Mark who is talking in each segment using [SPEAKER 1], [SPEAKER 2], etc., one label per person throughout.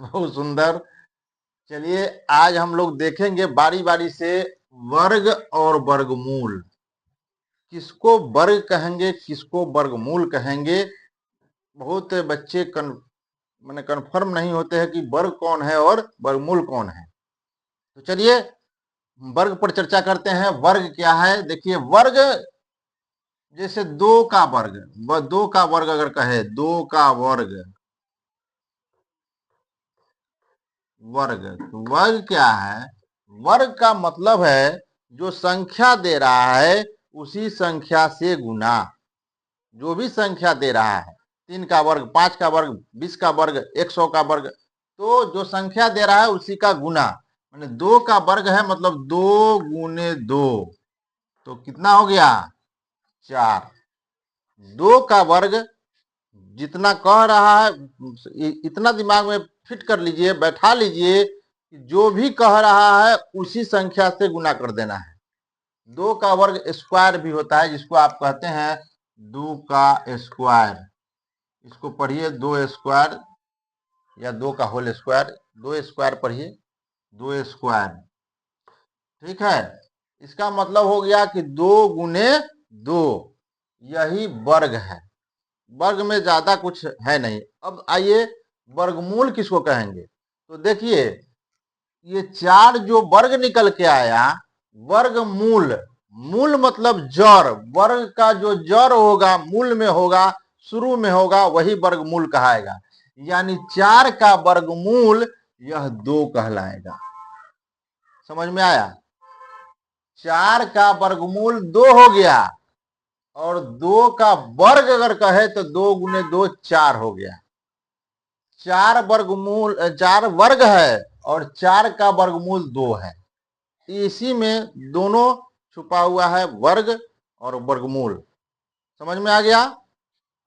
[SPEAKER 1] बहुत सुंदर। चलिए आज हम लोग देखेंगे बारी बारी से वर्ग और वर्गमूल। किसको वर्ग कहेंगे, किसको वर्गमूल कहेंगे। बहुत बच्चे माने कन्फर्म नहीं होते हैं कि वर्ग कौन है और वर्गमूल कौन है। तो चलिए वर्ग पर चर्चा करते हैं। वर्ग क्या है? देखिए वर्ग जैसे दो का वर्ग, दो का वर्ग अगर कहे दो का वर्ग, वर्ग तो वर्ग क्या है? वर्ग का मतलब है जो संख्या दे रहा है उसी संख्या से गुना। जो भी संख्या दे रहा है, 3 का वर्ग, 5 का वर्ग, 20 का वर्ग, 100 का वर्ग, तो जो संख्या दे रहा है उसी का गुना। मैंने 2 का वर्ग है मतलब 2 गुने 2, तो कितना हो गया? 4। 2 का वर्ग जितना कह रहा है इतना दिमाग में फिट कर लीजिए, बैठा लीजिए, जो भी कह रहा है उसी संख्या से गुना कर देना है। 2 का वर्ग स्क्वायर भी होता है, जिसको आप कहते हैं 2 का स्क्वायर। इसको पढ़िए 2 स्क्वायर या 2 का होल स्क्वायर। 2 स्क्वायर पढ़िए, 2 स्क्वायर। ठीक है, इसका मतलब हो गया कि 2 गुने 2, यही वर्ग है। वर्ग में ज्यादा कुछ है नहीं। अब आइए वर्गमूल किसको कहेंगे। तो देखिए ये 4 जो वर्ग निकल के आया, वर्गमूल। मूल मतलब जड़, वर्ग का जो जड़ होगा मूल में होगा, शुरू में होगा, वही वर्गमूल कहाएगा। यानी 4 का वर्गमूल यह 2 कहलाएगा। समझ में आया? 4 का वर्गमूल 2 हो गया, और 2 का वर्ग अगर कहे तो 2 गुने 2 4 हो गया। 4 वर्गमूल, 4 वर्ग है और 4 का वर्गमूल 2 है। इसी में दोनों छुपा हुआ है, वर्ग और वर्गमूल। समझ में आ गया?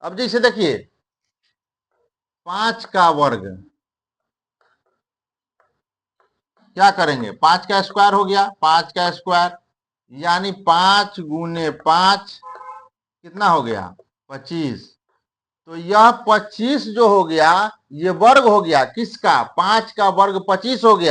[SPEAKER 1] अब जैसे देखिए 5 का वर्ग, क्या करेंगे? 5 का स्क्वायर हो गया, 5 का स्क्वायर यानी 5 गुने 5 कितना हो गया? 25। तो यह 25 जो हो गया ये वर्ग हो गया किसका? 5 का वर्ग 25 हो गया।